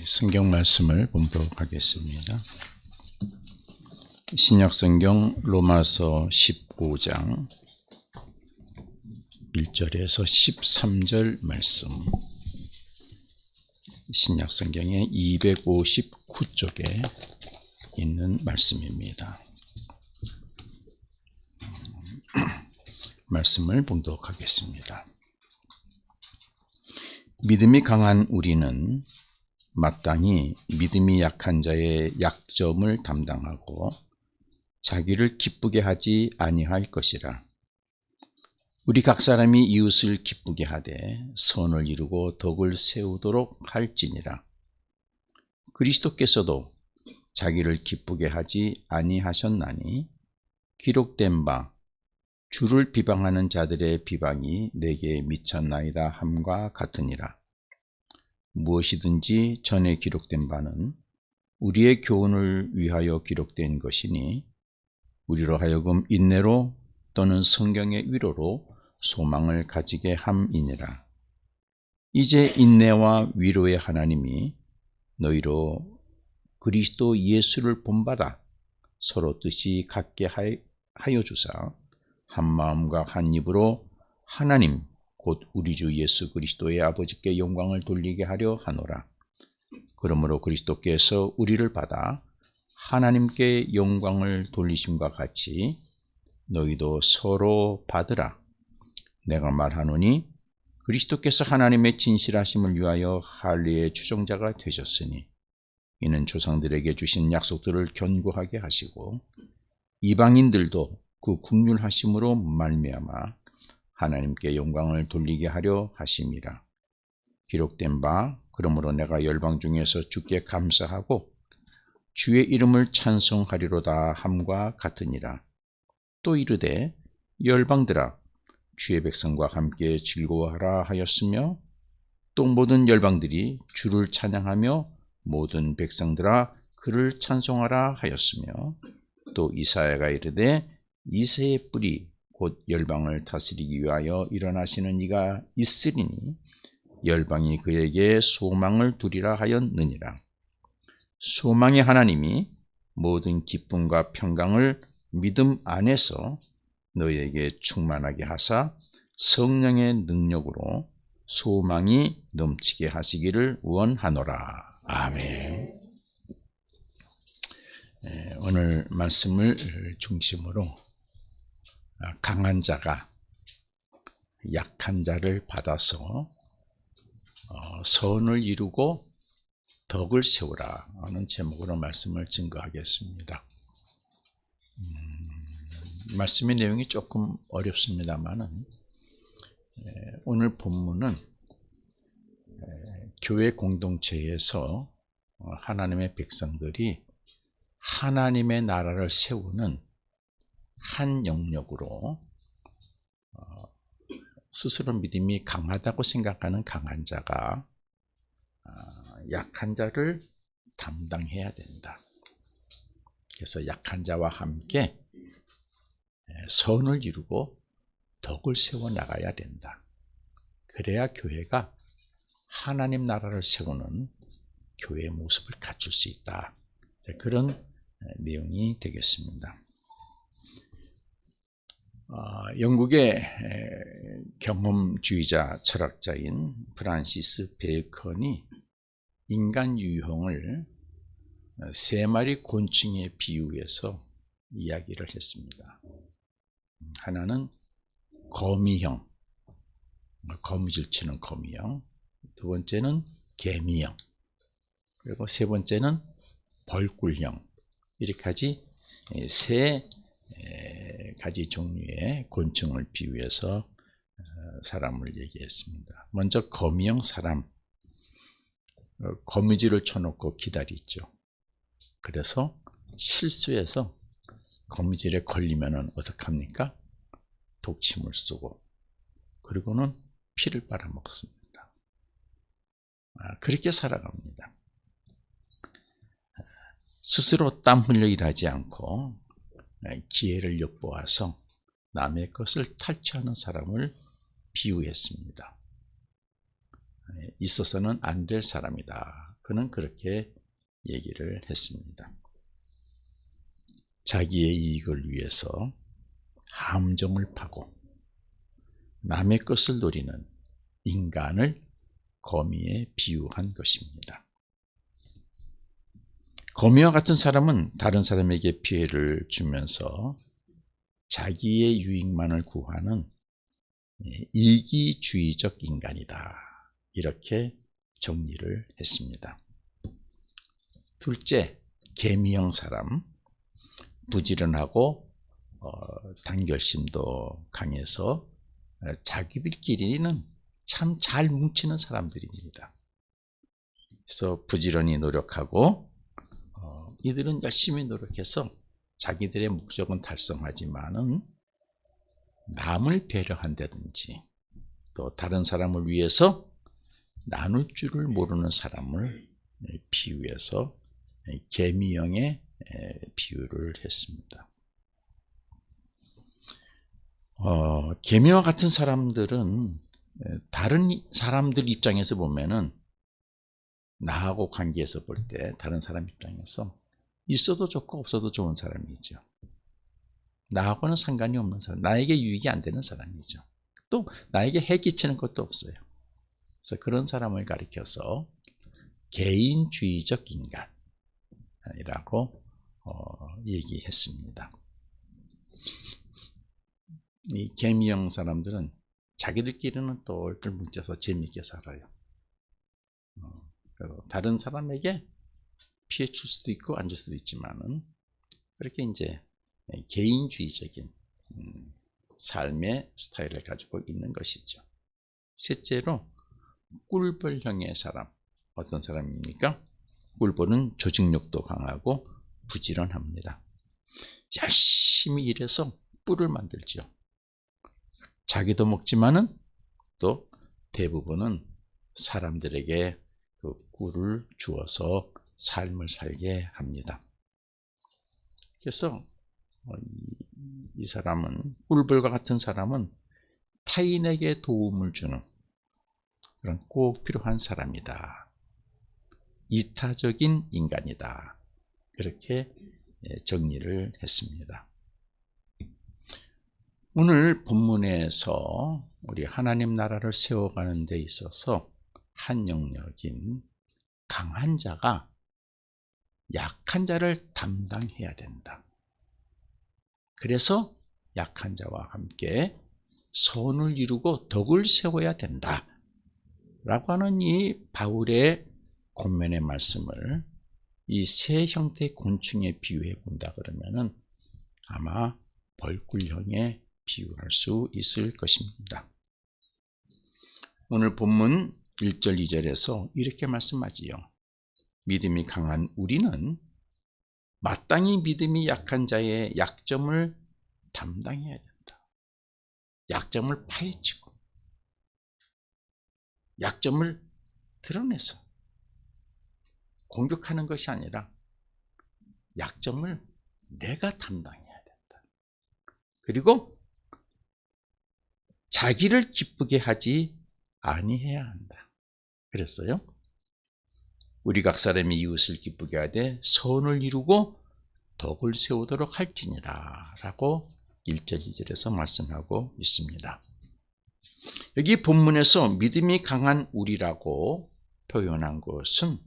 성경 말씀을 봉독 하겠습니다. 신약 성경 로마서 15장 1절에서 13절 말씀. 신약 성경의 259쪽에 있는 말씀입니다. 말씀을 봉독하겠습니다. 믿음이 강한 우리는 마땅히 믿음이 약한 자의 약점을 담당하고 자기를 기쁘게 하지 아니할 것이라. 우리 각 사람이 이웃을 기쁘게 하되 선을 이루고 덕을 세우도록 할지니라. 그리스도께서도 자기를 기쁘게 하지 아니하셨나니 기록된 바 주를 비방하는 자들의 비방이 내게 미쳤나이다 함과 같으니라. 무엇이든지 전에 기록된 바는 우리의 교훈을 위하여 기록된 것이니 우리로 하여금 인내로 또는 성경의 위로로 소망을 가지게 함이니라. 이제 인내와 위로의 하나님이 너희로 그리스도 예수를 본받아 서로 뜻이 같게 하여 주사 한 마음과 한 입으로 하나님 곧 우리 주 예수 그리스도의 아버지께 영광을 돌리게 하려 하노라. 그러므로 그리스도께서 우리를 받아 하나님께 영광을 돌리심과 같이 너희도 서로 받으라. 내가 말하노니 그리스도께서 하나님의 진실하심을 위하여 할례의 추종자가 되셨으니 이는 조상들에게 주신 약속들을 견고하게 하시고 이방인들도 그 긍휼하심으로 말미암아 하나님께 영광을 돌리게 하려 하심이라. 기록된 바 그러므로 내가 열방 중에서 주께 감사하고 주의 이름을 찬송하리로다 함과 같으니라. 또 이르되 열방들아 주의 백성과 함께 즐거워하라 하였으며 또 모든 열방들이 주를 찬양하며 모든 백성들아 그를 찬송하라 하였으며 또 이사야가 이르되 이새의 뿌리 곧 열방을 다스리기 위하여 일어나시는 이가 있으리니 열방이 그에게 소망을 두리라 하였느니라. 소망의 하나님이 모든 기쁨과 평강을 믿음 안에서 너희에게 충만하게 하사 성령의 능력으로 소망이 넘치게 하시기를 원하노라. 아멘. 오늘 말씀을 중심으로 강한 자가 약한 자를 받아서 선을 이루고 덕을 세우라 하는 제목으로 말씀을 증거하겠습니다. 말씀의 내용이 조금 어렵습니다만은 오늘 본문은 교회 공동체에서 하나님의 백성들이 하나님의 나라를 세우는 한 영역으로 스스로 믿음이 강하다고 생각하는 강한 자가 약한 자를 담당해야 된다. 그래서 약한 자와 함께 선을 이루고 덕을 세워 나가야 된다. 그래야 교회가 하나님 나라를 세우는 교회의 모습을 갖출 수 있다. 그런 내용이 되겠습니다. 영국의 경험주의자 철학자인 프란시스 베이컨이 인간 유형을 세 마리 곤충에 비유해서 이야기를 했습니다. 하나는 거미형, 거미줄 치는 거미형, 두 번째는 개미형, 그리고 세 번째는 벌꿀형. 이렇게까지 세 가지 종류의 곤충을 비유해서 사람을 얘기했습니다. 먼저 거미형 사람, 거미줄을 쳐놓고 기다리죠. 그래서 실수해서 거미줄에 걸리면 어떡합니까? 독침을 쏘고 그리고는 피를 빨아먹습니다. 그렇게 살아갑니다. 스스로 땀 흘려 일하지 않고 기회를 엿보아서 남의 것을 탈취하는 사람을 비유했습니다. 있어서는 안 될 사람이다. 그는 그렇게 얘기를 했습니다. 자기의 이익을 위해서 함정을 파고 남의 것을 노리는 인간을 거미에 비유한 것입니다. 거미와 같은 사람은 다른 사람에게 피해를 주면서 자기의 유익만을 구하는 이기주의적 인간이다. 이렇게 정리를 했습니다. 둘째, 개미형 사람. 부지런하고 단결심도 강해서 자기들끼리는 참 잘 뭉치는 사람들입니다. 그래서 부지런히 노력하고 이들은 열심히 노력해서 자기들의 목적은 달성하지만은 남을 배려한다든지 또 다른 사람을 위해서 나눌 줄을 모르는 사람을 비유해서 개미형의 비유를 했습니다. 개미와 같은 사람들은 다른 사람들 입장에서 보면은 나하고 관계에서 볼 때 다른 사람 입장에서 있어도 좋고 없어도 좋은 사람이죠. 나하고는 상관이 없는 사람, 나에게 유익이 안 되는 사람이죠. 또 나에게 해 끼치는 것도 없어요. 그래서 그런 사람을 가리켜서 개인주의적 인간이라고 얘기했습니다. 이 개미형 사람들은 자기들끼리는 또 얼굴 뭉쳐서 재미있게 살아요. 다른 사람에게 피해 줄 수도 있고 안 줄 수도 있지만은 그렇게 이제 개인주의적인 삶의 스타일을 가지고 있는 것이죠. 셋째로 꿀벌형의 사람. 어떤 사람입니까? 꿀벌은 조직력도 강하고 부지런합니다. 열심히 일해서 꿀을 만들죠. 자기도 먹지만은 또 대부분은 사람들에게 그 꿀을 주어서 삶을 살게 합니다. 그래서 이 사람은, 꿀벌과 같은 사람은 타인에게 도움을 주는 그런 꼭 필요한 사람이다. 이타적인 인간이다. 그렇게 정리를 했습니다. 오늘 본문에서 우리 하나님 나라를 세워가는 데 있어서 한 영역인 강한 자가 약한 자를 담당해야 된다. 그래서 약한 자와 함께 선을 이루고 덕을 세워야 된다. 라고 하는 이 바울의 권면의 말씀을 이 세 형태의 곤충에 비유해 본다 그러면은 아마 벌꿀형에 비유할 수 있을 것입니다. 오늘 본문 1절 2절에서 이렇게 말씀하지요. 믿음이 강한 우리는 마땅히 믿음이 약한 자의 약점을 담당해야 된다. 약점을 파헤치고 약점을 드러내서 공격하는 것이 아니라 약점을 내가 담당해야 된다. 그리고 자기를 기쁘게 하지 아니해야 한다. 그랬어요. 우리 각 사람이 이웃을 기쁘게 하되 선을 이루고 덕을 세우도록 할지니라 라고 1절 2절에서 말씀하고 있습니다. 여기 본문에서 믿음이 강한 우리라고 표현한 것은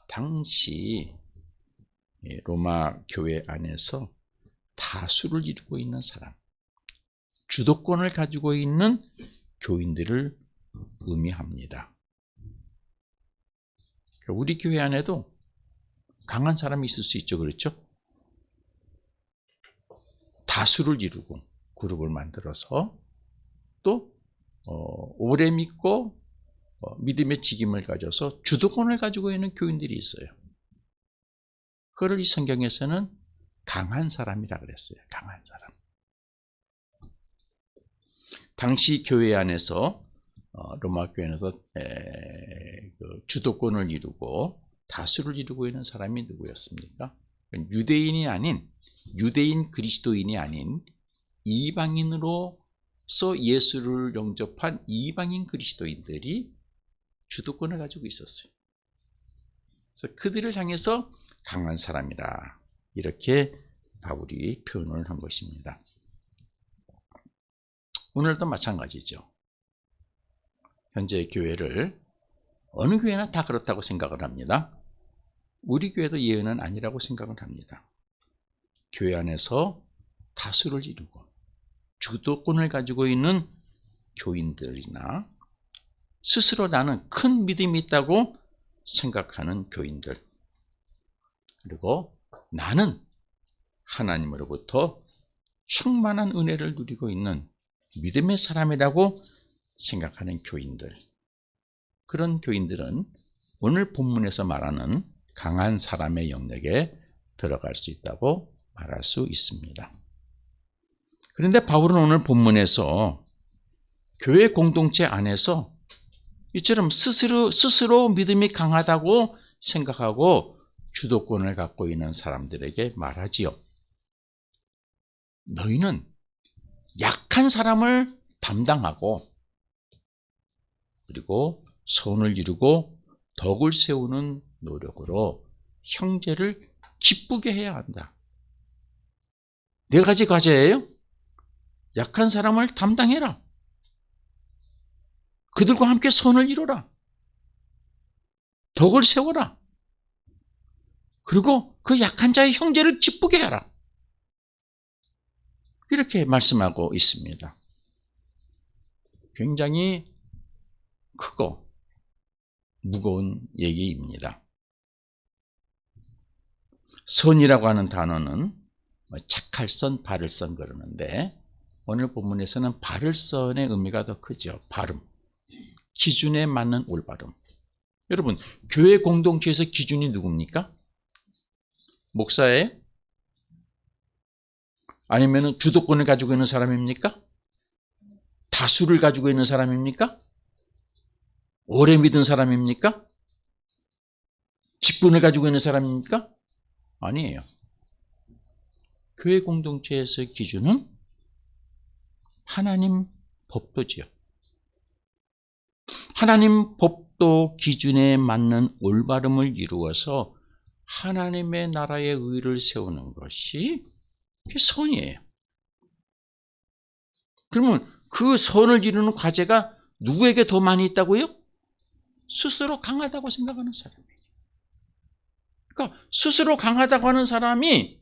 당시 로마 교회 안에서 다수를 이루고 있는 사람, 주도권을 가지고 있는 교인들을 의미합니다. 우리 교회 안에도 강한 사람이 있을 수 있죠. 그렇죠? 다수를 이루고 그룹을 만들어서 또 오래 믿고 믿음의 직임을 가져서 주도권을 가지고 있는 교인들이 있어요. 그걸 이 성경에서는 강한 사람이라 그랬어요. 강한 사람. 당시 교회 안에서 로마 교회에서 주도권을 이루고 다수를 이루고 있는 사람이 누구였습니까? 유대인이 아닌, 유대인 그리스도인이 아닌 이방인으로서 예수를 영접한 이방인 그리스도인들이 주도권을 가지고 있었어요. 그래서 그들을 향해서 강한 사람이라 이렇게 바울이 표현을 한 것입니다. 오늘도 마찬가지죠. 현재 교회를 어느 교회나 다 그렇다고 생각을 합니다. 우리 교회도 예외는 아니라고 생각을 합니다. 교회 안에서 다수를 이루고 주도권을 가지고 있는 교인들이나 스스로 나는 큰 믿음이 있다고 생각하는 교인들, 그리고 나는 하나님으로부터 충만한 은혜를 누리고 있는 믿음의 사람이라고 생각하는 교인들, 그런 교인들은 오늘 본문에서 말하는 강한 사람의 영역에 들어갈 수 있다고 말할 수 있습니다. 그런데 바울은 오늘 본문에서 교회 공동체 안에서 이처럼 스스로 믿음이 강하다고 생각하고 주도권을 갖고 있는 사람들에게 말하지요. 너희는 약한 사람을 담당하고 그리고 선을 이루고 덕을 세우는 노력으로 형제를 기쁘게 해야 한다. 4가지 과제예요. 약한 사람을 담당해라. 그들과 함께 선을 이루라. 덕을 세워라. 그리고 그 약한 자의 형제를 기쁘게 하라. 이렇게 말씀하고 있습니다. 굉장히 크고 무거운 얘기입니다. 선이라고 하는 단어는 착할 선, 바를 선 그러는데 오늘 본문에서는 바를 선의 의미가 더 크죠. 바름. 기준에 맞는 올바름. 여러분, 교회 공동체에서 기준이 누굽니까? 목사예요? 아니면 주도권을 가지고 있는 사람입니까? 다수를 가지고 있는 사람입니까? 오래 믿은 사람입니까? 직분을 가지고 있는 사람입니까? 아니에요. 교회 공동체에서의 기준은 하나님 법도지요. 하나님 법도 기준에 맞는 올바름을 이루어서 하나님의 나라의 의를 세우는 것이 선이에요. 그러면 그 선을 이루는 과제가 누구에게 더 많이 있다고요? 스스로 강하다고 생각하는 사람이에요. 그러니까 스스로 강하다고 하는 사람이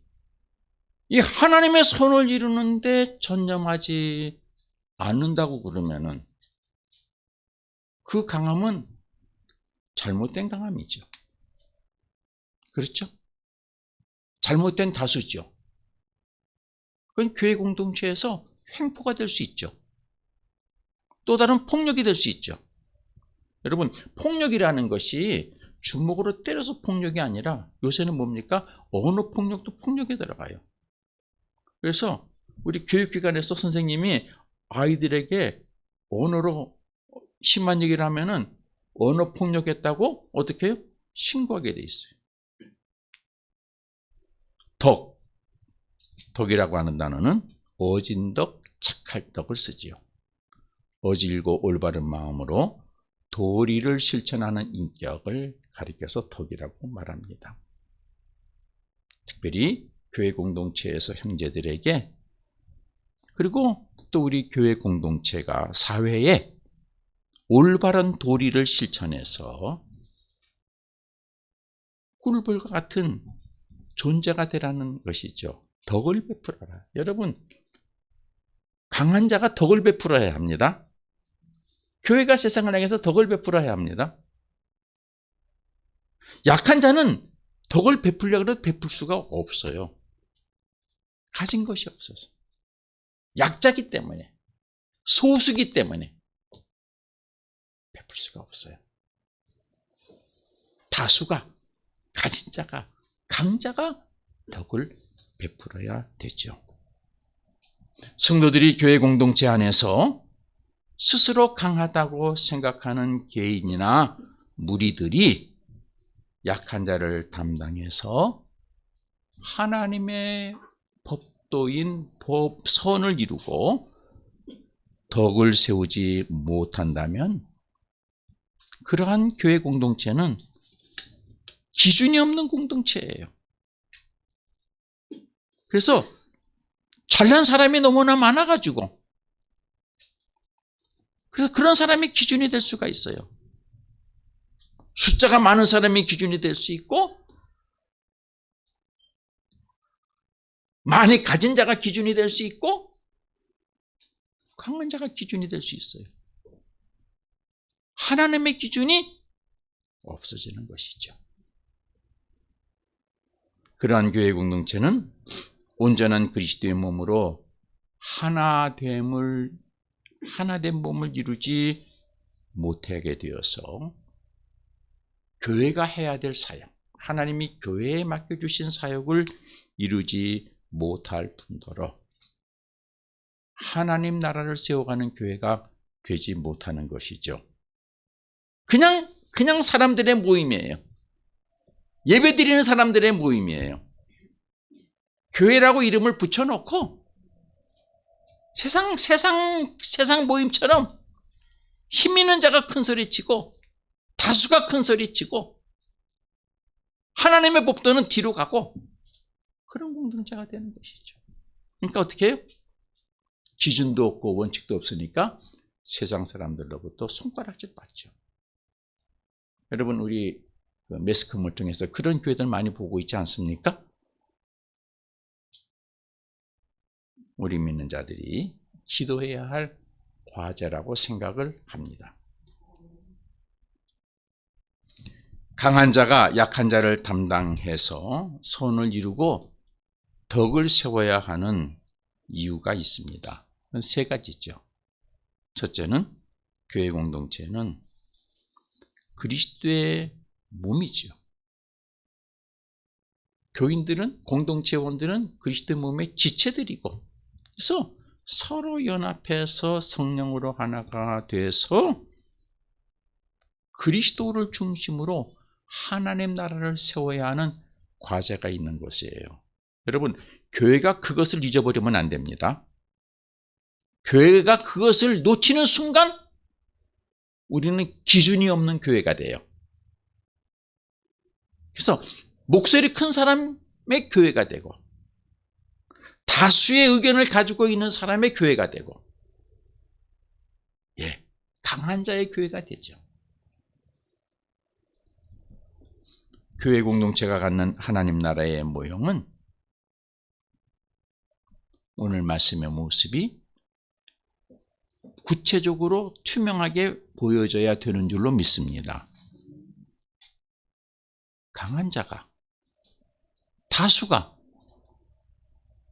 이 하나님의 선을 이루는데 전념하지 않는다고 그러면은 그 강함은 잘못된 강함이죠. 그렇죠? 잘못된 다수죠. 그건 교회 공동체에서 횡포가 될 수 있죠. 또 다른 폭력이 될 수 있죠. 여러분, 폭력이라는 것이 주먹으로 때려서 폭력이 아니라 요새는 뭡니까? 언어 폭력도 폭력에 들어가요. 그래서 우리 교육기관에서 선생님이 아이들에게 언어로 심한 얘기를 하면은 언어 폭력했다고 어떻게 해요? 신고하게 돼 있어요. 덕이라고 하는 단어는 어진덕, 착할덕을 쓰지요. 어질고 올바른 마음으로 도리를 실천하는 인격을 가리켜서 덕이라고 말합니다. 특별히 교회 공동체에서 형제들에게, 그리고 또 우리 교회 공동체가 사회에 올바른 도리를 실천해서 꿀벌과 같은 존재가 되라는 것이죠. 덕을 베풀어라. 여러분, 강한 자가 덕을 베풀어야 합니다. 교회가 세상을 향해서 덕을 베풀어야 합니다. 약한 자는 덕을 베풀려고 해도 베풀 수가 없어요. 가진 것이 없어서. 약자기 때문에, 소수기 때문에 베풀 수가 없어요. 다수가, 가진 자가, 강자가 덕을 베풀어야 되죠. 성도들이 교회 공동체 안에서 스스로 강하다고 생각하는 개인이나 무리들이 약한 자를 담당해서 하나님의 법도인 선을 이루고 덕을 세우지 못한다면 그러한 교회 공동체는 기준이 없는 공동체예요. 그래서 잘난 사람이 너무나 많아가지고 그래서 그런 사람이 기준이 될 수가 있어요. 숫자가 많은 사람이 기준이 될 수 있고 많이 가진 자가 기준이 될 수 있고 강한 자가 기준이 될 수 있어요. 하나님의 기준이 없어지는 것이죠. 그러한 교회 공동체는 온전한 그리스도의 몸으로 하나된 몸을 이루지 못하게 되어서 교회가 해야 될 사역, 하나님이 교회에 맡겨주신 사역을 이루지 못할 뿐더러 하나님 나라를 세워가는 교회가 되지 못하는 것이죠. 그냥 사람들의 모임이에요. 예배드리는 사람들의 모임이에요. 교회라고 이름을 붙여놓고 세상 모임처럼 힘 있는 자가 큰 소리치고 다수가 큰 소리치고 하나님의 법도는 뒤로 가고 그런 공동체가 되는 것이죠. 그러니까 어떻게 해요? 기준도 없고 원칙도 없으니까 세상 사람들로부터 손가락질 받죠. 여러분 우리 매스컴을 통해서 그런 교회들 많이 보고 있지 않습니까? 우리 믿는 자들이 기도해야 할 과제라고 생각을 합니다. 강한 자가 약한 자를 담당해서 선을 이루고 덕을 세워야 하는 이유가 있습니다. 세 가지죠. 첫째는 교회 공동체는 그리스도의 몸이죠. 교인들은, 공동체원들은 그리스도의 몸의 지체들이고, 그래서 서로 연합해서 성령으로 하나가 돼서 그리스도를 중심으로 하나님 나라를 세워야 하는 과제가 있는 것이에요. 여러분, 교회가 그것을 잊어버리면 안 됩니다. 교회가 그것을 놓치는 순간 우리는 기준이 없는 교회가 돼요. 그래서 목소리 큰 사람의 교회가 되고 다수의 의견을 가지고 있는 사람의 교회가 되고 강한 자의 교회가 되죠. 교회 공동체가 갖는 하나님 나라의 모형은 오늘 말씀의 모습이 구체적으로 투명하게 보여져야 되는 줄로 믿습니다. 강한 자가, 다수가,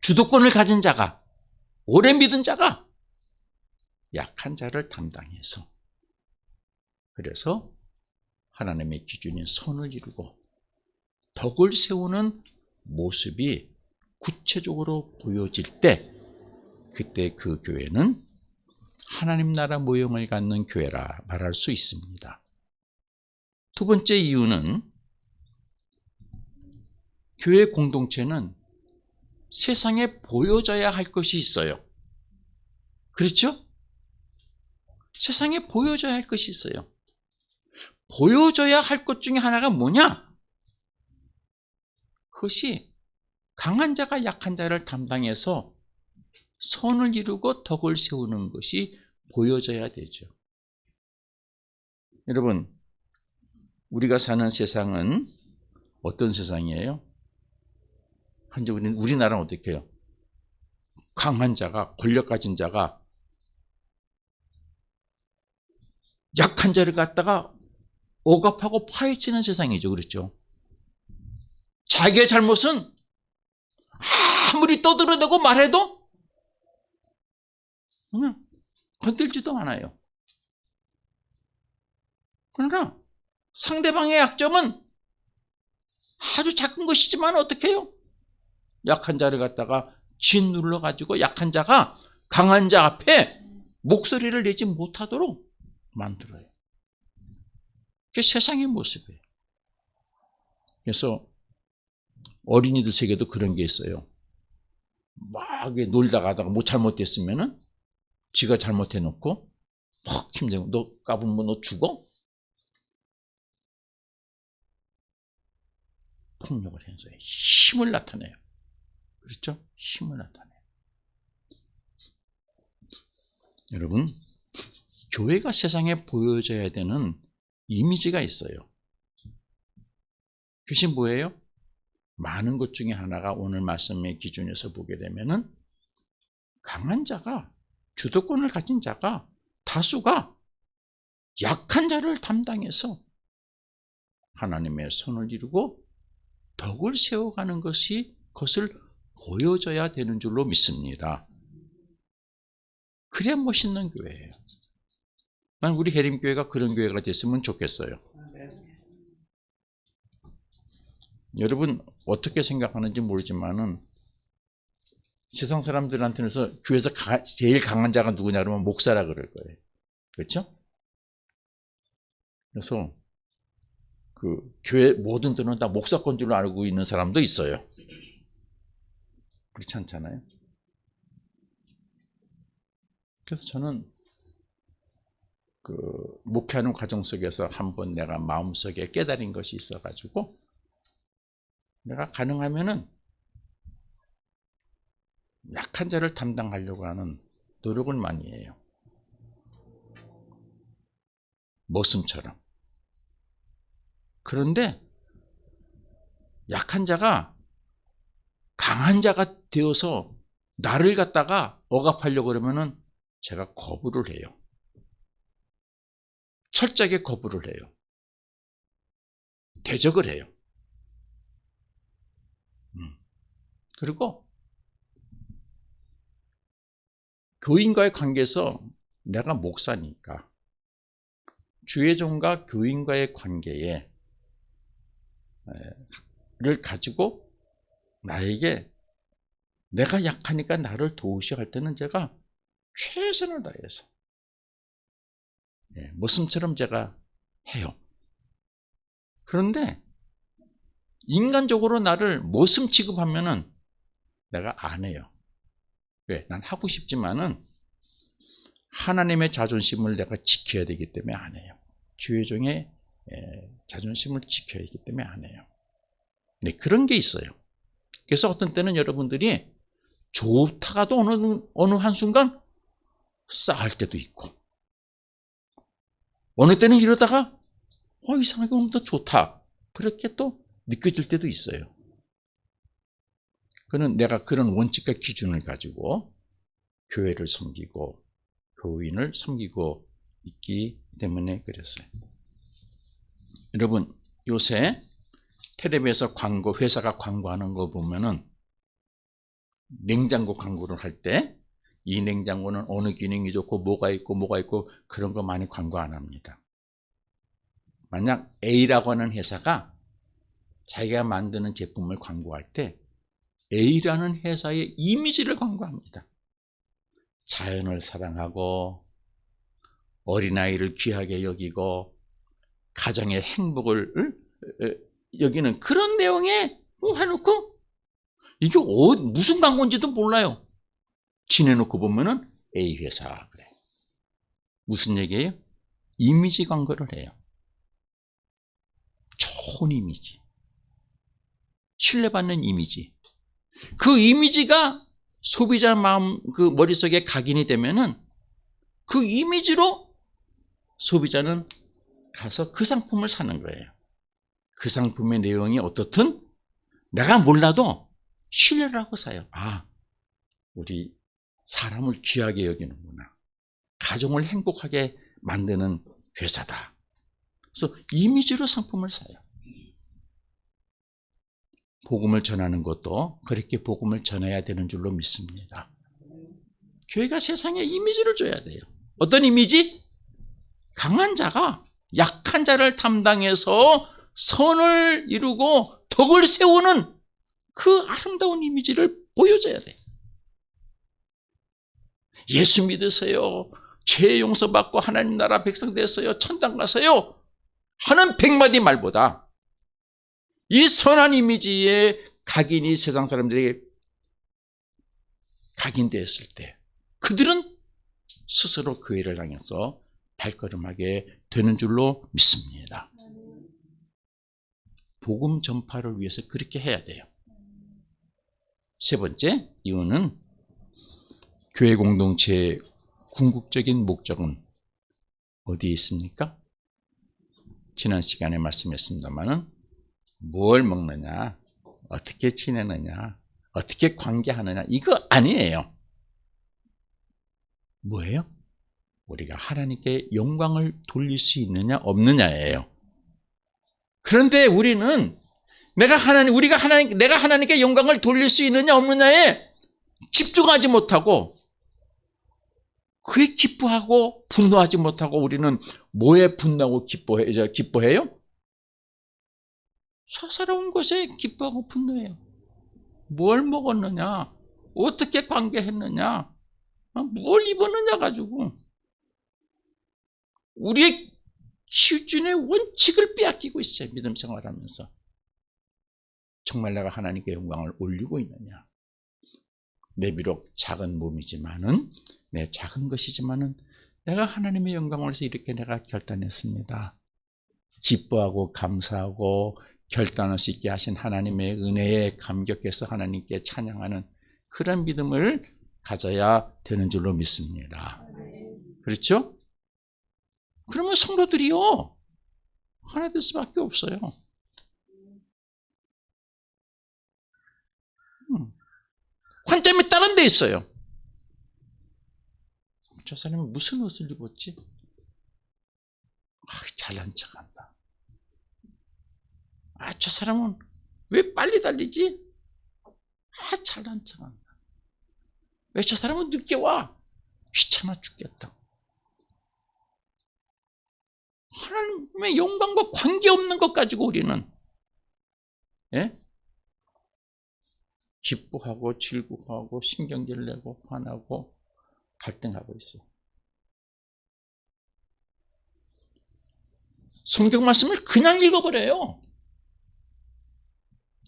주도권을 가진 자가, 오래 믿은 자가 약한 자를 담당해서 그래서 하나님의 기준인 선을 이루고 덕을 세우는 모습이 구체적으로 보여질 때 그때 그 교회는 하나님 나라 모형을 갖는 교회라 말할 수 있습니다. 두 번째 이유는 교회 공동체는 세상에 보여져야 할 것이 있어요. 그렇죠? 세상에 보여져야 할 것이 있어요. 보여져야 할 것 중에 하나가 뭐냐? 그것이 강한 자가 약한 자를 담당해서 선을 이루고 덕을 세우는 것이 보여져야 되죠. 여러분, 우리가 사는 세상은 어떤 세상이에요? 현재 우리나라는 어떻게 해요? 강한 자가, 권력 가진 자가 약한 자를 갖다가 억압하고 파헤치는 세상이죠. 그렇죠? 자기의 잘못은 아무리 떠들어대고 말해도 그냥 건들지도 않아요. 그러나 상대방의 약점은 아주 작은 것이지만 어떻게 해요? 약한 자를 갖다가 짓눌러 가지고 약한 자가 강한 자 앞에 목소리를 내지 못하도록 만들어요. 그게 세상의 모습이에요. 그래서 어린이들 세계도 그런 게 있어요. 막 놀다 가다가 뭐 잘못됐으면은 지가 잘못해놓고 퍽 힘들고 너 까불면 너 죽어? 폭력을 행사해요. 힘을 나타내요. 그렇죠? 힘을 나타내요. 여러분, 교회가 세상에 보여줘야 되는 이미지가 있어요. 그것이 뭐예요? 많은 것 중에 하나가 오늘 말씀의 기준에서 보게 되면은 강한 자가, 주도권을 가진 자가, 다수가 약한 자를 담당해서 하나님의 손을 이루고 덕을 세워가는 것을 보여줘야 되는 줄로 믿습니다. 그래야 멋있는 교회예요. 난 우리 해림교회가 그런 교회가 됐으면 좋겠어요. 여러분 어떻게 생각하는지 모르지만은 세상 사람들한테는 교회에서 제일 강한 자가 누구냐 그러면 목사라 그럴 거예요. 그렇죠? 그래서 그 교회 모든 들은 다 목사권 줄로 알고 있는 사람도 있어요. 그렇지 않잖아요. 그래서 저는 그 목회하는 과정 속에서 한번 내가 마음속에 깨달은 것이 있어가지고 내가 가능하면은 약한 자를 담당하려고 하는 노력을 많이 해요. 머슴처럼. 그런데 약한 자가 강한 자가 되어서 나를 갖다가 억압하려고 그러면은 제가 거부를 해요. 철저하게 거부를 해요. 대적을 해요. 그리고 교인과의 관계에서 내가 목사니까 주의종과 교인과의 관계를 가지고 나에게 내가 약하니까 나를 도우시오 할 때는 제가 최선을 다해서 모습처럼 제가 해요. 그런데 인간적으로 나를 모습 취급하면은 내가 안 해요. 왜? 난 하고 싶지만은 하나님의 자존심을 내가 지켜야 되기 때문에 안 해요. 주의 종의 자존심을 지켜야 하기 때문에 안 해요. 네, 그런 게 있어요. 그래서 어떤 때는 여러분들이 좋다가도 어느 한순간 싸할 때도 있고 어느 때는 이러다가 이상하게 오늘도 좋다 그렇게 또 느껴질 때도 있어요. 그는 내가 그런 원칙과 기준을 가지고 교회를 섬기고 교인을 섬기고 있기 때문에 그랬어요. 여러분 요새 텔레비에서 회사가 광고하는 거 보면은 냉장고 광고를 할 때 이 냉장고는 어느 기능이 좋고 뭐가 있고 그런 거 많이 광고 안 합니다. 만약 A라고 하는 회사가 자기가 만드는 제품을 광고할 때 A라는 회사의 이미지를 광고합니다. 자연을 사랑하고 어린아이를 귀하게 여기고 가정의 행복을 여기는 그런 내용에 해놓고 이게 무슨 광고인지도 몰라요. 지내놓고 보면은 A 회사 그래. 무슨 얘기예요? 이미지 광고를 해요. 좋은 이미지. 신뢰받는 이미지. 그 이미지가 소비자 마음 머릿속에 각인이 되면은 그 이미지로 소비자는 가서 그 상품을 사는 거예요. 그 상품의 내용이 어떻든 내가 몰라도 신뢰를 하고 사요. 우리 사람을 귀하게 여기는구나. 가정을 행복하게 만드는 회사다. 그래서 이미지로 상품을 사요. 복음을 전하는 것도 그렇게 복음을 전해야 되는 줄로 믿습니다. 교회가 세상에 이미지를 줘야 돼요. 어떤 이미지? 강한 자가 약한 자를 담당해서 선을 이루고 덕을 세우는 그 아름다운 이미지를 보여줘야 돼요. 예수 믿으세요. 죄 용서받고 하나님 나라 백성 됐어요. 천당 가세요. 하는 100마디 말보다 이 선한 이미지의 각인이 세상 사람들에게 각인되었을 때 그들은 스스로 그 일을 향해서 발걸음하게 되는 줄로 믿습니다. 복음 전파를 위해서 그렇게 해야 돼요. 세 번째 이유는 교회 공동체의 궁극적인 목적은 어디에 있습니까? 지난 시간에 말씀했습니다마는 무엇을 먹느냐, 어떻게 지내느냐, 어떻게 관계하느냐 이거 아니에요. 뭐예요? 우리가 하나님께 영광을 돌릴 수 있느냐 없느냐예요. 그런데 우리는 내가 하나님께 영광을 돌릴 수 있느냐 없느냐에 집중하지 못하고 그에 기뻐하고 분노하지 못하고 우리는 뭐에 분노하고 기뻐해요? 사사로운 것에 기뻐하고 분노해요. 뭘 먹었느냐, 어떻게 관계했느냐, 뭘 입었느냐 가지고 우리의 기준의 원칙을 빼앗기고 있어요. 믿음 생활하면서. 정말 내가 하나님께 영광을 올리고 있느냐. 내 비록 작은 몸이지만은, 내 작은 것이지만은 내가 하나님의 영광을 위해서 이렇게 내가 결단했습니다. 기뻐하고 감사하고 결단할 수 있게 하신 하나님의 은혜에 감격해서 하나님께 찬양하는 그런 믿음을 가져야 되는 줄로 믿습니다. 그렇죠? 그러면 성도들이요 하나 될 수밖에 없어요. 관점이 다른 데 있어요. 저 사람이 무슨 옷을 입었지? 잘난 척한다. 저 사람은 왜 빨리 달리지? 잘난 척한다. 왜 저 사람은 늦게 와? 귀찮아 죽겠다. 하나님의 영광과 관계없는 것 가지고 우리는 기뻐하고 즐거워하고 신경질 내고 화나고 갈등하고 있어요. 성경 말씀을 그냥 읽어버려요.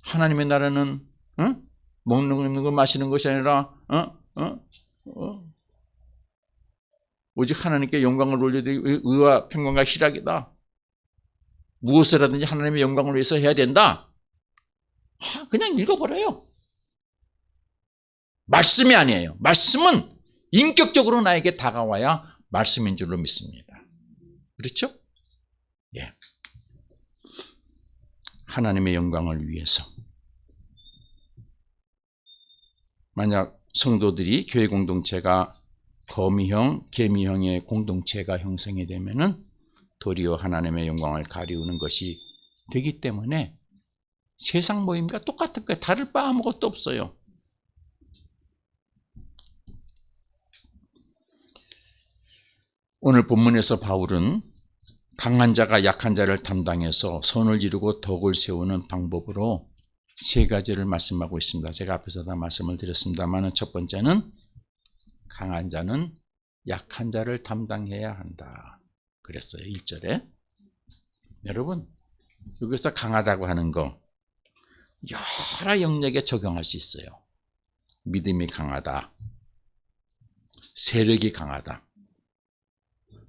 하나님의 나라는 먹는 거 마시는 것이 아니라 오직 하나님께 영광을 올려드리기 의와 평강과 희락이다. 무엇이라든지 하나님의 영광을 위해서 해야 된다. 그냥 읽어버려요. 말씀이 아니에요. 말씀은 인격적으로 나에게 다가와야 말씀인 줄로 믿습니다. 그렇죠? 예. 하나님의 영광을 위해서. 만약 성도들이 교회 공동체가 거미형, 개미형의 공동체가 형성이 되면은 도리어 하나님의 영광을 가리우는 것이 되기 때문에 세상 모임과 똑같은 거예요. 다를 바 아무것도 없어요. 오늘 본문에서 바울은 강한 자가 약한 자를 담당해서 선을 이루고 덕을 세우는 방법으로 세 가지를 말씀하고 있습니다. 제가 앞에서 다 말씀을 드렸습니다만 첫 번째는 강한 자는 약한 자를 담당해야 한다. 그랬어요. 1절에. 여러분 여기서 강하다고 하는 거 여러 영역에 적용할 수 있어요. 믿음이 강하다. 세력이 강하다.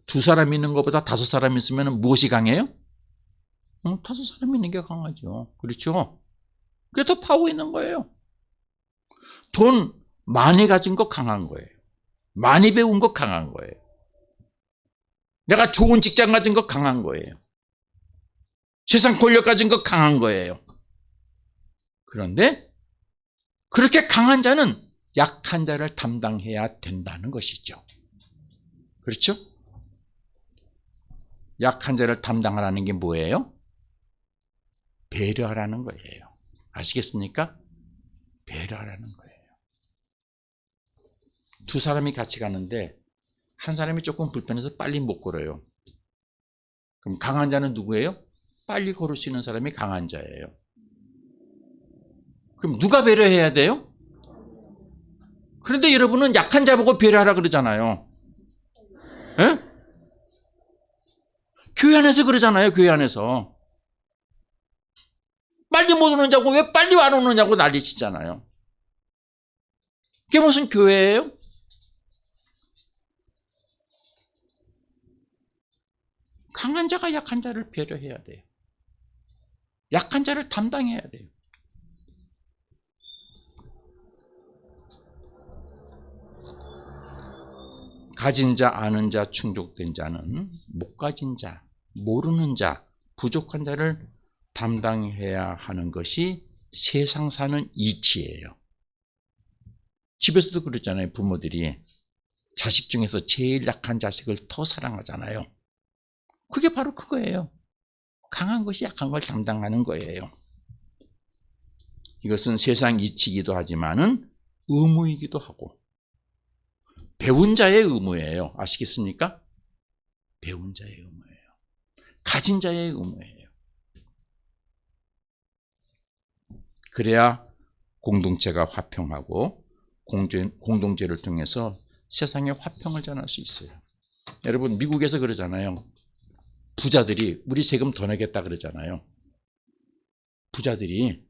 두 사람 있는 것보다 다섯 사람 있으면 무엇이 강해요? 다섯 사람 있는 게 강하죠. 그렇죠? 그게 더 파워 있는 거예요. 돈 많이 가진 거 강한 거예요. 많이 배운 거 강한 거예요. 내가 좋은 직장 가진 거 강한 거예요. 세상 권력 가진 거 강한 거예요. 그런데 그렇게 강한 자는 약한 자를 담당해야 된다는 것이죠. 그렇죠? 약한 자를 담당하라는 게 뭐예요? 배려하라는 거예요. 아시겠습니까? 배려하라는 거예요. 두 사람이 같이 가는데 한 사람이 조금 불편해서 빨리 못 걸어요. 그럼 강한 자는 누구예요? 빨리 걸을 수 있는 사람이 강한 자예요. 그럼 누가 배려해야 돼요? 그런데 여러분은 약한 자 보고 배려하라 그러잖아요. 에? 교회 안에서 그러잖아요. 교회 안에서. 빨리 못 오느냐고 왜 빨리 안 오느냐고 난리치잖아요. 그게 무슨 교회예요? 강한 자가 약한 자를 배려해야 돼요. 약한 자를 담당해야 돼요. 가진 자, 아는 자, 충족된 자는 못 가진 자, 모르는 자, 부족한 자를 담당해야 하는 것이 세상 사는 이치예요. 집에서도 그러잖아요. 부모들이 자식 중에서 제일 약한 자식을 더 사랑하잖아요. 그게 바로 그거예요. 강한 것이 약한 걸 담당하는 거예요. 이것은 세상 이치이기도 하지만은 의무이기도 하고, 배운 자의 의무예요. 아시겠습니까? 배운 자의 의무예요. 가진 자의 의무예요. 그래야 공동체가 화평하고 공동체를 통해서 세상에 화평을 전할 수 있어요. 여러분, 미국에서 그러잖아요. 부자들이 우리 세금 더 내겠다 그러잖아요. 부자들이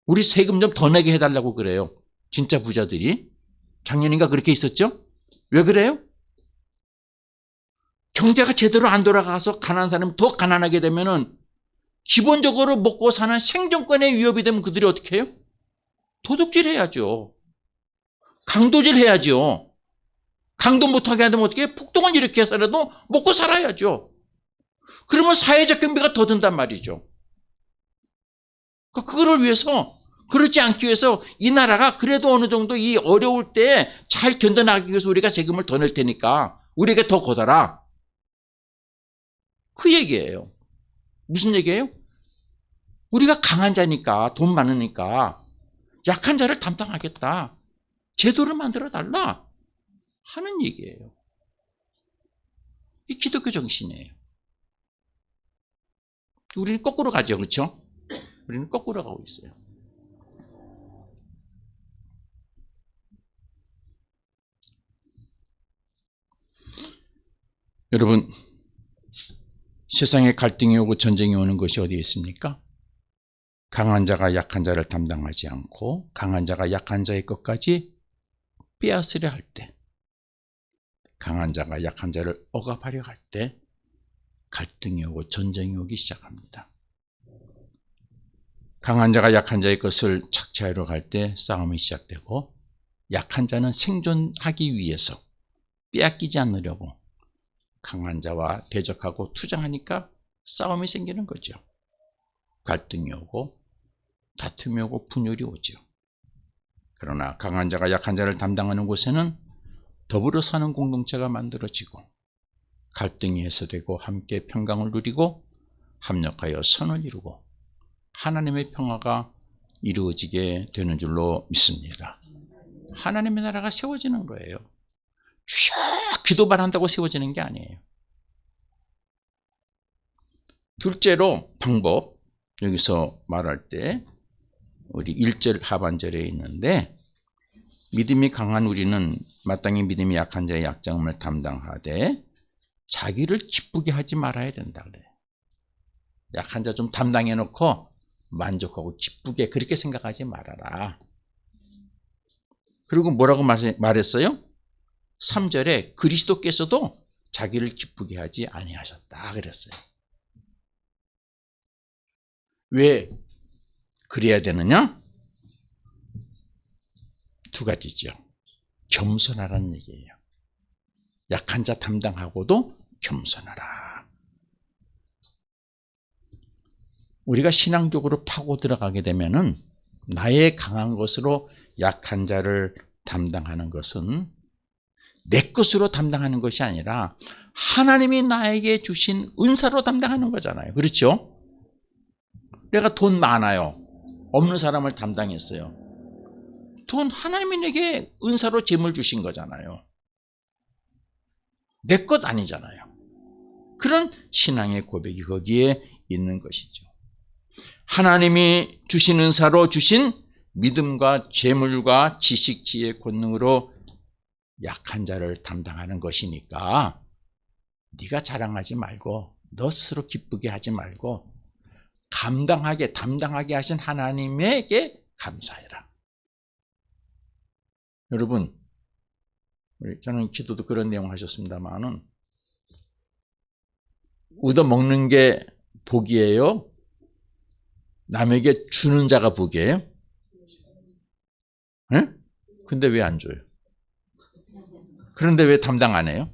우리 세금 좀 더 내게 해달라고 그래요. 진짜 부자들이. 작년인가 그렇게 있었죠? 왜 그래요? 경제가 제대로 안 돌아가서 가난한 사람이 더 가난하게 되면은 기본적으로 먹고 사는 생존권에 위협이 되면 그들이 어떻게 해요? 도둑질 해야죠. 강도질 해야죠. 강도 못하게 하면 어떻게 해요? 폭동을 일으켜서라도 먹고 살아야죠. 그러면 사회적 경비가 더 든단 말이죠. 그거를 위해서, 그렇지 않기 위해서 이 나라가 그래도 어느 정도 이 어려울 때 잘 견뎌나가기 위해서 우리가 세금을 더 낼 테니까 우리에게 더 걷어라. 그 얘기예요. 무슨 얘기예요? 우리가 강한 자니까, 돈 많으니까 약한 자를 담당하겠다. 제도를 만들어 달라 하는 얘기예요. 이 기독교 정신이에요. 우리는 거꾸로 가죠. 그렇죠? 우리는 거꾸로 가고 있어요. 여러분, 세상에 갈등이 오고 전쟁이 오는 것이 어디에 있습니까? 강한 자가 약한 자를 담당하지 않고 강한 자가 약한 자의 것까지 빼앗으려 할 때, 강한 자가 약한 자를 억압하려 할 때 갈등이 오고 전쟁이 오기 시작합니다. 강한 자가 약한 자의 것을 착취하러 갈 때 싸움이 시작되고, 약한 자는 생존하기 위해서 빼앗기지 않으려고 강한 자와 대적하고 투쟁하니까 싸움이 생기는 거죠. 갈등이 오고 다툼이 오고 분열이 오죠. 그러나 강한 자가 약한 자를 담당하는 곳에는 더불어 사는 공동체가 만들어지고 갈등이 해소되고 함께 평강을 누리고 합력하여 선을 이루고 하나님의 평화가 이루어지게 되는 줄로 믿습니다. 하나님의 나라가 세워지는 거예요. 쭉 기도만 한다고 세워지는 게 아니에요. 둘째로 방법, 여기서 말할 때 우리 1절 하반절에 있는데, 믿음이 강한 우리는 마땅히 믿음이 약한 자의 약점을 담당하되 자기를 기쁘게 하지 말아야 된다 그래요. 약한 자 좀 담당해 놓고 만족하고 기쁘게 그렇게 생각하지 말아라. 그리고 뭐라고 말했어요? 3절에 그리스도께서도 자기를 기쁘게 하지 아니하셨다 그랬어요. 왜 그래야 되느냐? 두 가지죠. 겸손하라는 얘기예요. 약한 자 담당하고도 겸손하라. 우리가 신앙적으로 파고 들어가게 되면은 나의 강한 것으로 약한 자를 담당하는 것은 내 것으로 담당하는 것이 아니라 하나님이 나에게 주신 은사로 담당하는 거잖아요. 그렇죠? 내가 돈 많아요. 없는 사람을 담당했어요. 돈 하나님이 내게 은사로 재물 주신 거잖아요. 내 것 아니잖아요. 그런 신앙의 고백이 거기에 있는 것이죠. 하나님이 주신 은사로 주신 믿음과 재물과 지식, 지혜, 권능으로 약한 자를 담당하는 것이니까 네가 자랑하지 말고 너 스스로 기쁘게 하지 말고 담당하게 하신 하나님에게 감사해라. 여러분, 저는 기도도 그런 내용 하셨습니다만은 얻어먹는 게 복이에요? 남에게 주는 자가 복이에요? 예? 근데 왜 안 줘요? 그런데 왜 담당 안 해요?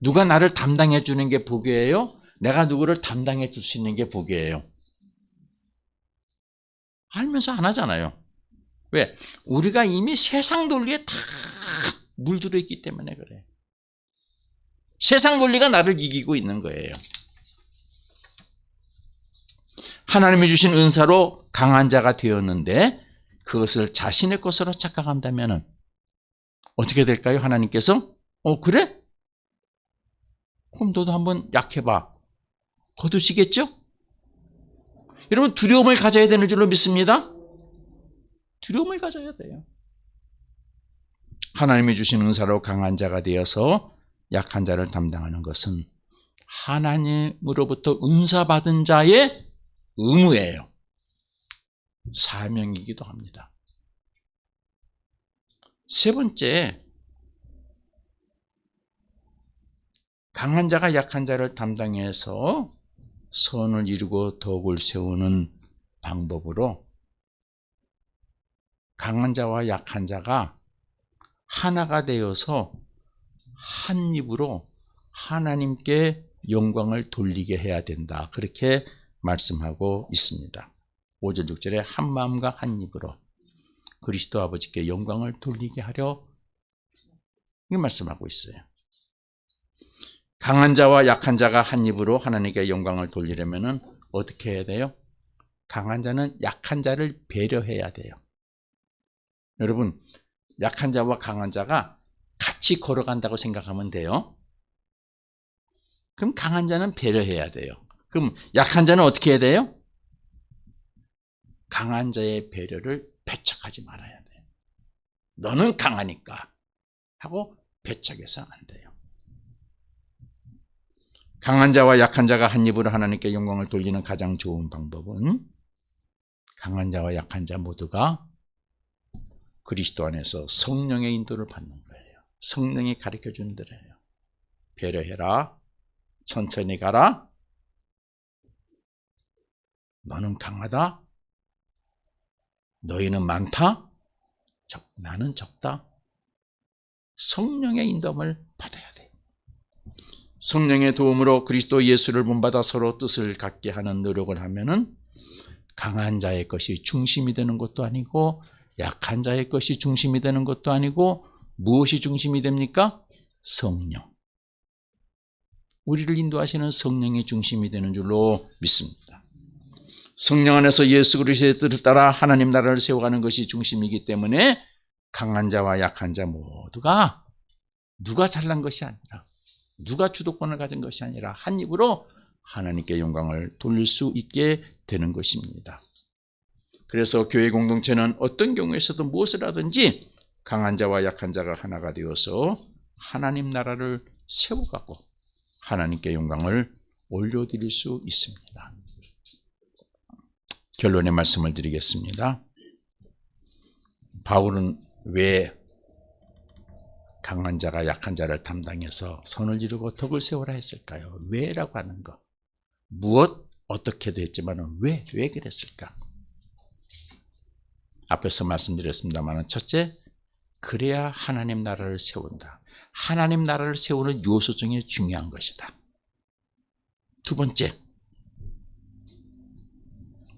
누가 나를 담당해 주는 게 복이에요? 내가 누구를 담당해 줄 수 있는 게 복이에요? 알면서 안 하잖아요. 왜? 우리가 이미 세상 논리에 다 물들어 있기 때문에 그래. 세상 논리가 나를 이기고 있는 거예요. 하나님이 주신 은사로 강한 자가 되었는데 그것을 자신의 것으로 착각한다면 어떻게 될까요? 하나님께서 그래? 그럼 너도 한번 약해봐. 거두시겠죠? 여러분 두려움을 가져야 되는 줄로 믿습니다. 두려움을 가져야 돼요. 하나님이 주신 은사로 강한 자가 되어서 약한 자를 담당하는 것은 하나님으로부터 은사 받은 자의 의무예요. 사명이기도 합니다. 세 번째, 강한 자가 약한 자를 담당해서 선을 이루고 덕을 세우는 방법으로 강한 자와 약한 자가 하나가 되어서 한 입으로 하나님께 영광을 돌리게 해야 된다. 그렇게 말씀하고 있습니다. 5절 6절에 한 마음과 한 입으로 그리스도 아버지께 영광을 돌리게 하려 이렇게 말씀하고 있어요. 강한 자와 약한 자가 한 입으로 하나님께 영광을 돌리려면 어떻게 해야 돼요? 강한 자는 약한 자를 배려해야 돼요. 여러분, 약한 자와 강한 자가 같이 걸어간다고 생각하면 돼요. 그럼 강한 자는 배려해야 돼요. 그럼 약한 자는 어떻게 해야 돼요? 강한 자의 배려를 배척하지 말아야 돼요. 너는 강하니까 하고 배척해서 안 돼요. 강한 자와 약한 자가 한 입으로 하나님께 영광을 돌리는 가장 좋은 방법은 강한 자와 약한 자 모두가 그리스도 안에서 성령의 인도를 받는 거예요. 성령이 가르쳐주는 대로예요. 배려해라. 천천히 가라. 너는 강하다. 너희는 많다. 나는 적다. 성령의 인도함을 받아야 돼요. 성령의 도움으로 그리스도 예수를 본받아 서로 뜻을 갖게 하는 노력을 하면은 강한 자의 것이 중심이 되는 것도 아니고 약한 자의 것이 중심이 되는 것도 아니고 무엇이 중심이 됩니까? 성령. 우리를 인도하시는 성령이 중심이 되는 줄로 믿습니다. 성령 안에서 예수 그리스도의 뜻을 따라 하나님 나라를 세워가는 것이 중심이기 때문에 강한 자와 약한 자 모두가 누가 잘난 것이 아니라 누가 주도권을 가진 것이 아니라 한 입으로 하나님께 영광을 돌릴 수 있게 되는 것입니다. 그래서 교회 공동체는 어떤 경우에서도 무엇을 하든지 강한 자와 약한 자가 하나가 되어서 하나님 나라를 세워가고 하나님께 영광을 올려드릴 수 있습니다. 결론의 말씀을 드리겠습니다. 바울은 왜 강한 자가 약한 자를 담당해서 선을 이루고 덕을 세우라 했을까요? 왜라고 하는 것. 무엇, 어떻게도 했지만 왜 그랬을까? 앞에서 말씀드렸습니다만 첫째, 그래야 하나님 나라를 세운다. 하나님 나라를 세우는 요소 중에 중요한 것이다. 두 번째,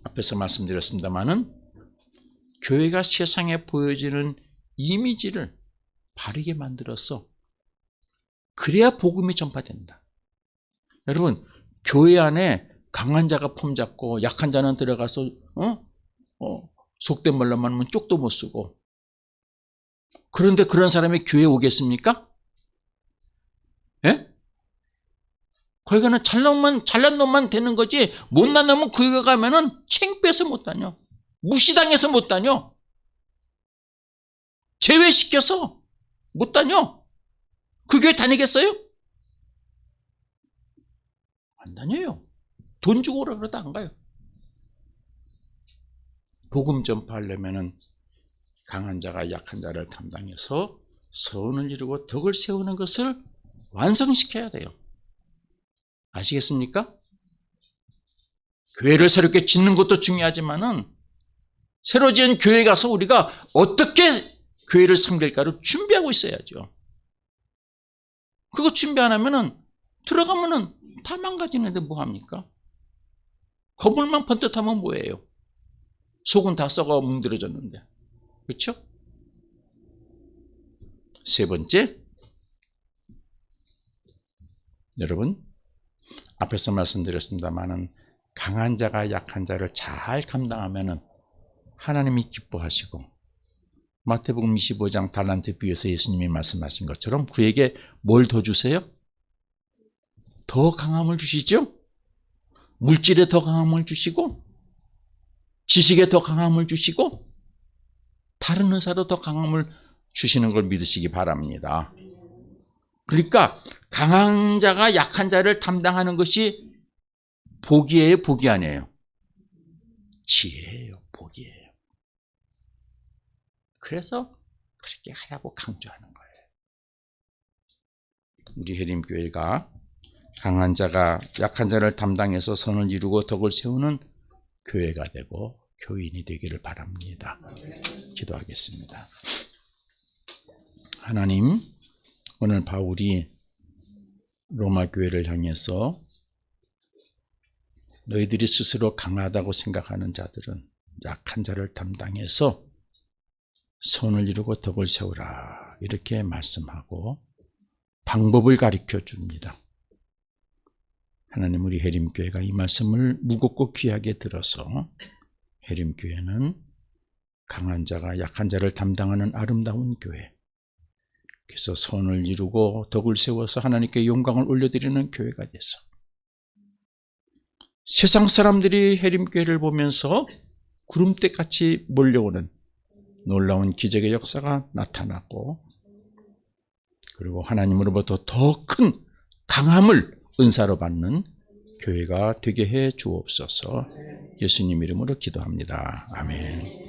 앞에서 말씀드렸습니다만 교회가 세상에 보여지는 이미지를 바르게 만들어서 그래야 복음이 전파된다. 여러분, 교회 안에 강한 자가 폼 잡고 약한 자는 들어가서 속된 말로 말하면 쪽도 못 쓰고 그런데 그런 사람이 교회에 오겠습니까? 예? 거기가는 잘난 놈만 되는 거지 못난 놈은 거기 가면은 창피해서 못 다녀. 무시당해서 못 다녀. 제외시켜서 못 다녀. 그 교회 다니겠어요? 안 다녀요. 돈 주고 오라 그래도 안 가요. 복음 전파하려면은 강한 자가 약한 자를 담당해서 선을 이루고 덕을 세우는 것을 완성시켜야 돼요. 아시겠습니까? 교회를 새롭게 짓는 것도 중요하지만은 새로 지은 교회에 가서 우리가 어떻게 교회를 섬길까를 준비하고 있어야죠. 그거 준비 안 하면은 들어가면은 다 망가지는데 뭐 합니까? 거물만 번뜩하면 뭐예요? 속은 다 썩어 뭉들어졌는데. 그렇죠? 세 번째, 여러분 앞에서 말씀드렸습니다마는 강한 자가 약한 자를 잘 감당하면은 하나님이 기뻐하시고 마태복음 25장 달란트 비유에서 예수님이 말씀하신 것처럼 그에게 뭘 더 주세요? 더 강함을 주시죠? 물질에 더 강함을 주시고 지식에 더 강함을 주시고 다른 은사로 더 강함을 주시는 걸 믿으시기 바랍니다. 그러니까 강한 자가 약한 자를 담당하는 것이 복이에요, 복이 아니에요? 지혜예요, 복이에요. 그래서 그렇게 하라고 강조하는 거예요. 우리 해림교회가 강한 자가 약한 자를 담당해서 선을 이루고 덕을 세우는 교회가 되고 교인이 되기를 바랍니다. 기도하겠습니다. 하나님, 오늘 바울이 로마 교회를 향해서 너희들이 스스로 강하다고 생각하는 자들은 약한 자를 담당해서 선을 이루고 덕을 세우라 이렇게 말씀하고 방법을 가르쳐 줍니다. 하나님, 우리 해림교회가 이 말씀을 무겁고 귀하게 들어서 해림교회는 강한 자가 약한 자를 담당하는 아름다운 교회, 그래서 선을 이루고 덕을 세워서 하나님께 영광을 올려드리는 교회가 돼서 세상 사람들이 해림교회를 보면서 구름대같이 몰려오는 놀라운 기적의 역사가 나타나고, 그리고 하나님으로부터 더 큰 강함을 은사로 받는 교회가 되게 해 주옵소서. 예수님 이름으로 기도합니다. 아멘.